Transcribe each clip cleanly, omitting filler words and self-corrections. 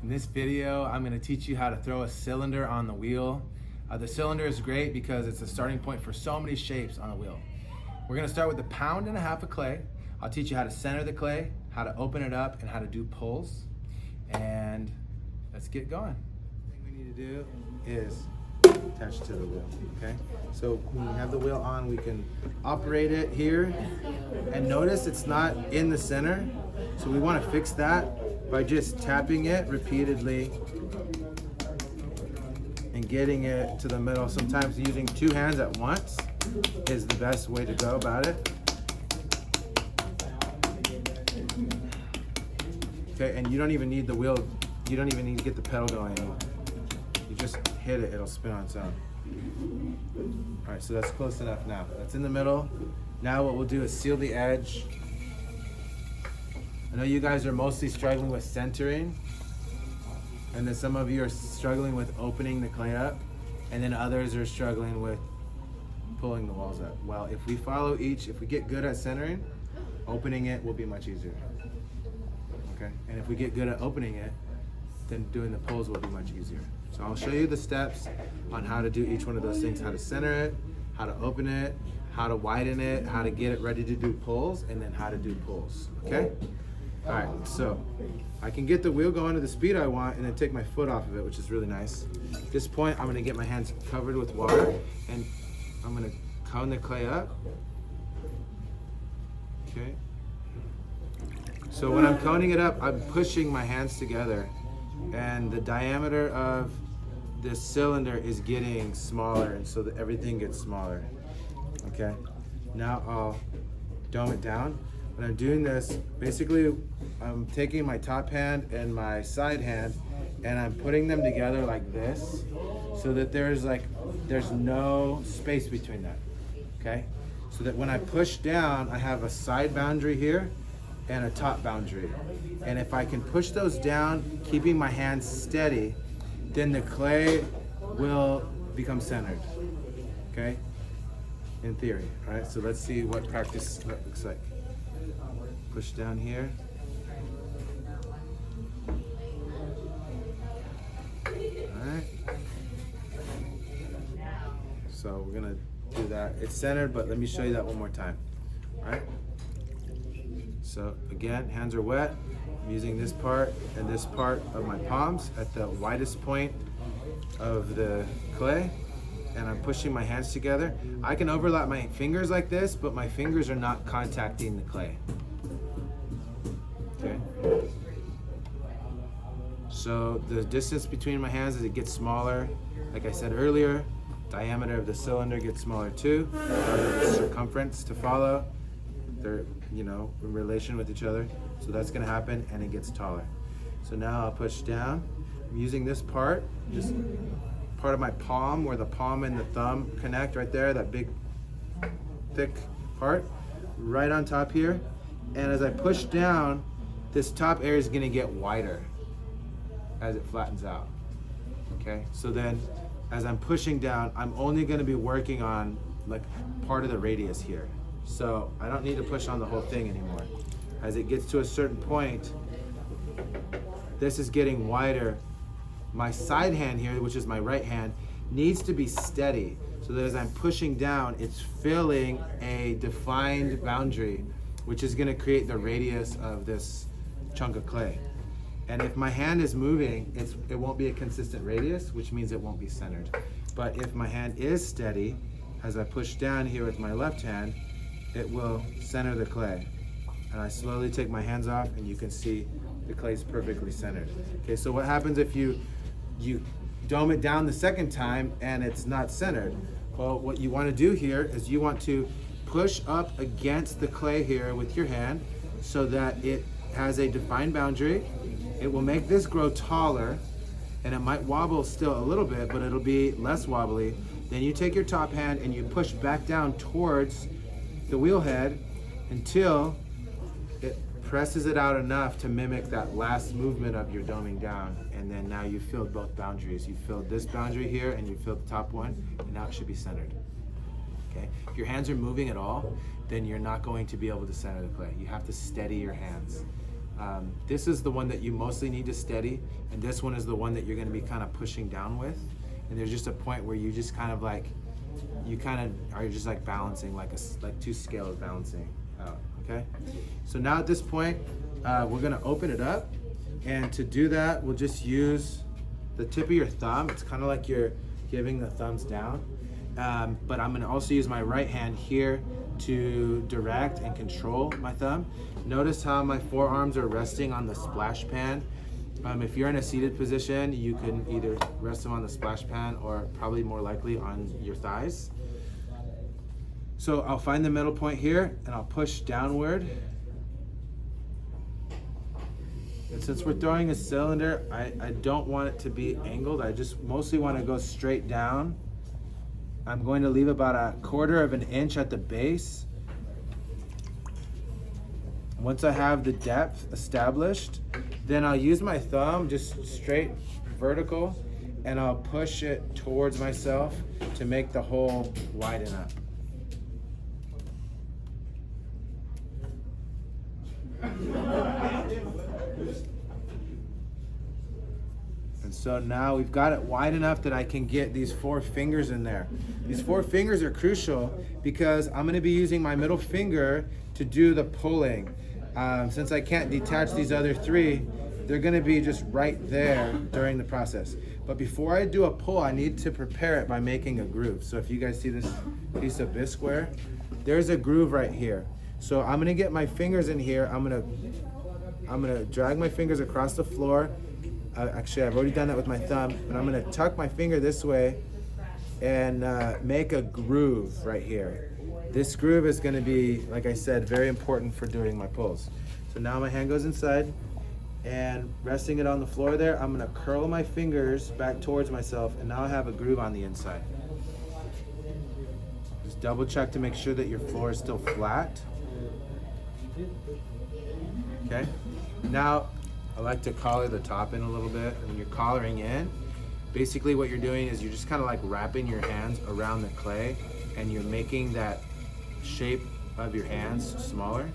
In this video, I'm going to teach you how to throw a cylinder on the wheel. The cylinder is great because it's a starting point for so many shapes on a wheel. We're going to start with 1.5 pounds of clay. I'll teach you how to center the clay, how to open it up, and how to do pulls. And let's get going. The thing we need to do is attach to the wheel, okay? So when we have the wheel on, we can operate it here. And notice it's not in the center. So we want to fix that by just tapping it repeatedly and getting it to the middle. Sometimes using 2 hands at once is the best way to go about it. Okay, and you don't even need the wheel, you don't even need to get the pedal going. You just hit it, it'll spin on its own. All right, so that's close enough now. That's in the middle. Now what we'll do is seal the edge. I know you guys are mostly struggling with centering, and then some of you are struggling with opening the clay up, and then others are struggling with pulling the walls up. Well, if we follow each, if we get good at centering, opening it will be much easier. Okay, and if we get good at opening it, then doing the pulls will be much easier. So I'll show you the steps on how to do each one of those things, how to center it, how to open it, how to widen it, how to get it ready to do pulls, and then how to do pulls, okay? All right, so I can get the wheel going to the speed I want and then take my foot off of it, which is really nice. At this point, I'm gonna get my hands covered with water and I'm gonna cone the clay up, okay? So when I'm coning it up, I'm pushing my hands together and the diameter of this cylinder is getting smaller, and so that everything gets smaller, okay? Now I'll dome it down. When I'm doing this, basically I'm taking my top hand and my side hand and I'm putting them together like this so that there's no space between that, okay? So that when I push down, I have a side boundary here and a top boundary. And if I can push those down, keeping my hands steady, then the clay will become centered, okay? In theory, all right? So let's see what practice looks like. Push down here. All right. So we're gonna do that. It's centered, but let me show you that one more time. All right. So again, hands are wet. I'm using this part and this part of my palms at the widest point of the clay, and I'm pushing my hands together. I can overlap my fingers like this, but my fingers are not contacting the clay. Okay. So the distance between my hands as it gets smaller, like I said earlier, diameter of the cylinder gets smaller too. The circumference to follow, they're, you know, in relation with each other. So that's gonna happen and it gets taller. So now I'll push down. I'm using this part, just part of my palm where the palm and the thumb connect right there, that big, thick part, right on top here. And as I push down, this top area is gonna get wider as it flattens out, okay? So then, as I'm pushing down, I'm only gonna be working on like part of the radius here. So I don't need to push on the whole thing anymore. As it gets to a certain point, this is getting wider. My side hand here, which is my right hand, needs to be steady so that as I'm pushing down, it's filling a defined boundary, which is gonna create the radius of this chunk of clay. And if my hand is moving, it won't be a consistent radius, which means it won't be centered. But if my hand is steady, as I push down here with my left hand, it will center the clay. And I slowly take my hands off and you can see the clay is perfectly centered. Okay, so what happens if you dome it down the second time and it's not centered? Well, what you want to do here is you want to push up against the clay here with your hand so that it has a defined boundary. It will make this grow taller and it might wobble still a little bit, but it'll be less wobbly. Then you take your top hand and you push back down towards the wheel head until it presses it out enough to mimic that last movement of your doming down. And then now you've filled both boundaries. You filled this boundary here and you filled the top one, and now it should be centered. Okay? If your hands are moving at all, then you're not going to be able to center the clay. You have to steady your hands. This is the one that you mostly need to steady, and this one is the one that you're going to be kind of pushing down with. And there's just a point where you just kind of like, you kind of are just like balancing, like two scales balancing out. Okay. So now at this point, we're going to open it up, and to do that, we'll just use the tip of your thumb. It's kind of like you're giving the thumbs down, but I'm going to also use my right hand here to direct and control my thumb. Notice how my forearms are resting on the splash pan. If you're in a seated position, you can either rest them on the splash pan or probably more likely on your thighs. So I'll find the middle point here and I'll push downward. And since we're throwing a cylinder, I don't want it to be angled. I just mostly want to go straight down. I'm going to leave about 1/4 of an inch at the base. Once I have the depth established, then I'll use my thumb just straight vertical, and I'll push it towards myself to make the hole widen up. And so now we've got it wide enough that I can get these 4 fingers in there. These 4 fingers are crucial because I'm going to be using my middle finger to do the pulling. Since I can't detach these other 3, they're going to be just right there during the process. But before I do a pull, I need to prepare it by making a groove. So if you guys see this piece of bisqueware, there's a groove right here. So I'm going to get my fingers in here. I'm going to drag my fingers across the floor. Actually, I've already done that with my thumb, but I'm going to tuck my finger this way and make a groove right here. This groove is going to be, like I said, very important for doing my pulls. So now my hand goes inside, and resting it on the floor there, I'm going to curl my fingers back towards myself, and now I have a groove on the inside. Just double check to make sure that your floor is still flat. Okay. Now, I like to collar the top in a little bit. And when you're collaring in, basically what you're doing is you're just kind of like wrapping your hands around the clay, and you're making that shape of your hands smaller.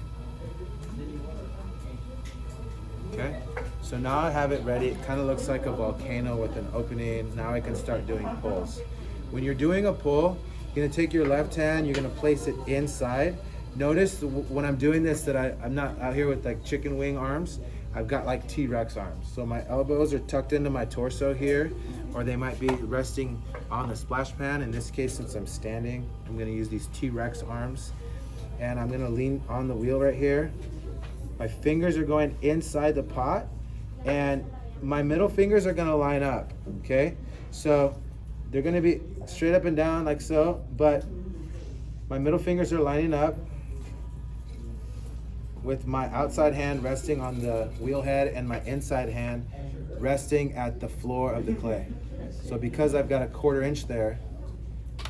Okay, so now I have it ready. It kind of looks like a volcano with an opening. Now I can start doing pulls. When you're doing a pull, you're gonna take your left hand, you're gonna place it inside. Notice when I'm doing this that I'm not out here with like chicken wing arms. I've got like T-Rex arms. So my elbows are tucked into my torso here, or they might be resting on the splash pan. In this case, since I'm standing, I'm gonna use these T-Rex arms, and I'm gonna lean on the wheel right here. My fingers are going inside the pot, and my middle fingers are gonna line up, okay? So they're gonna be straight up and down like so, but my middle fingers are lining up with my outside hand resting on the wheel head and my inside hand resting at the floor of the clay. So because I've got a 1/4 inch there,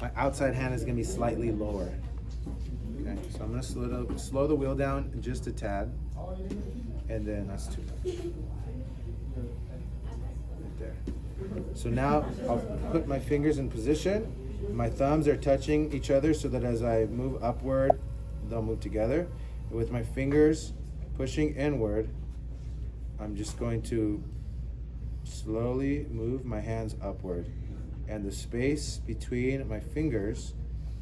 my outside hand is gonna be slightly lower. Okay, so I'm gonna slow the wheel down just a tad, and then that's too much. Right there. So now I'll put my fingers in position. My thumbs are touching each other so that as I move upward, they'll move together. With my fingers pushing inward, I'm just going to slowly move my hands upward. And the space between my fingers,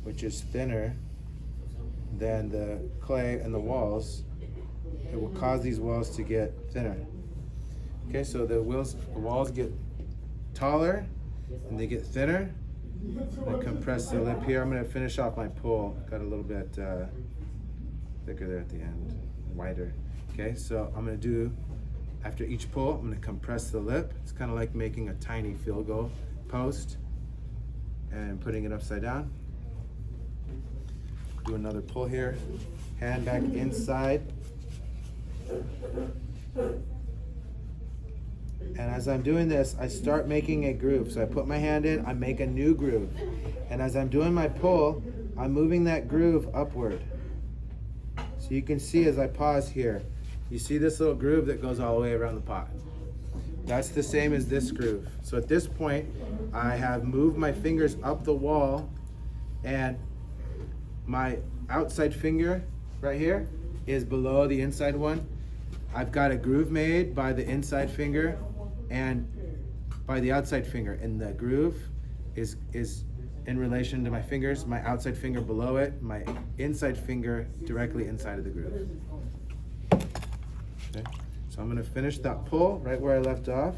which is thinner than the clay and the walls, it will cause these walls to get thinner. Okay, so the walls get taller and they get thinner. I'm gonna compress the lip here. I'm gonna finish off my pull. Got a little bit thicker there at the end, wider. Okay, so I'm gonna do, after each pull, I'm gonna compress the lip. It's kind of like making a tiny field goal post and putting it upside down. Do another pull here, hand back inside. And as I'm doing this, I start making a groove. So I put my hand in, I make a new groove. And as I'm doing my pull, I'm moving that groove upward. So you can see as I pause here, you see this little groove that goes all the way around the pot. That's the same as this groove. So at this point, I have moved my fingers up the wall, and my outside finger right here is below the inside one. I've got a groove made by the inside finger and by the outside finger, and the groove is in relation to my fingers, my outside finger below it, my inside finger directly inside of the groove. Okay, so I'm gonna finish that pull right where I left off.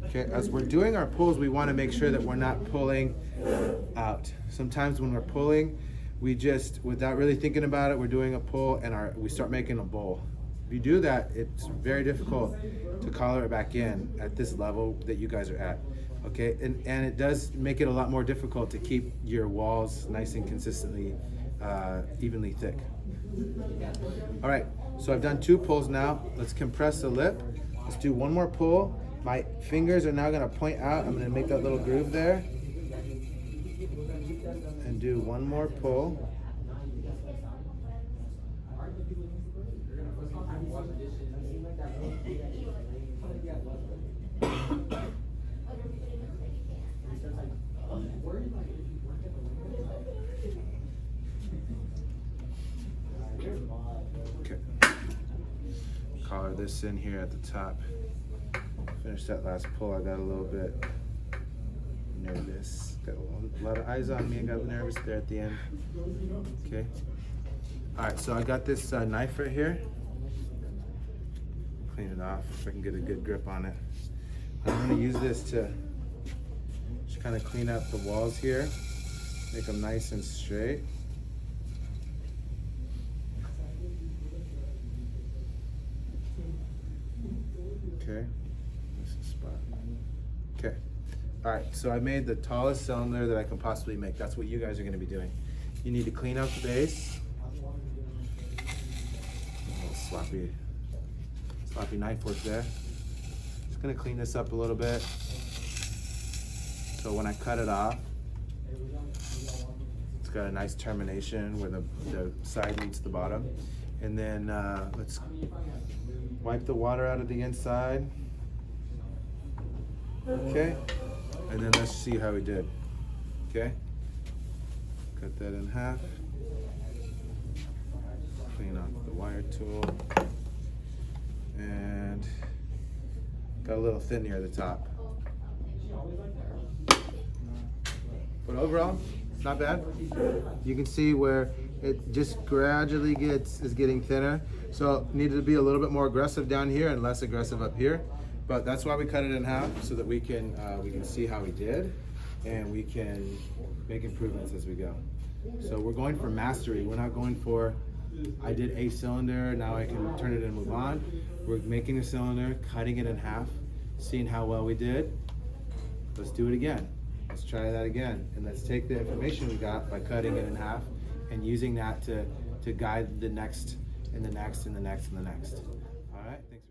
Okay, as we're doing our pulls, we want to make sure that we're not pulling out. Sometimes when we're pulling, we just, without really thinking about it, we're doing a pull and we start making a bowl. If you do that, it's very difficult to collar it back in at this level that you guys are at. Okay, and it does make it a lot more difficult to keep your walls nice and consistently, evenly thick. All right, so I've done 2 pulls now. Let's compress the lip. Let's do one more pull. My fingers are now gonna point out. I'm gonna make that little groove there. And do one more pull. Okay. Collar this in here at the top. Finish that last pull. I got a little bit nervous. Got a lot of eyes on me. I got nervous there at the end. Okay. All right, so I got this knife right here. Clean it off so I can get a good grip on it. I'm gonna use this to just kind of clean up the walls here, make them nice and straight. Okay. Okay, all right, so I made the tallest cylinder that I can possibly make. That's what you guys are gonna be doing. You need to clean up the base. A little sloppy knife work there. Just gonna clean this up a little bit. So when I cut it off, it's got a nice termination where the side meets the bottom. And then let's wipe the water out of the inside. Okay, and then let's see how we did. Okay, cut that in half. Clean off the wire tool. And got a little thin near the top. But overall, it's not bad. You can see where it just gradually is getting thinner. So needed to be a little bit more aggressive down here and less aggressive up here. But that's why we cut it in half, so that we can see how we did, and we can make improvements as we go. So we're going for mastery. We're not going for, I did a cylinder, now I can turn it and move on. We're making a cylinder, cutting it in half, seeing how well we did. Let's do it again. Let's try that again. And let's take the information we got by cutting it in half and using that to guide the next, and the next, and the next, and the next. All right, thanks.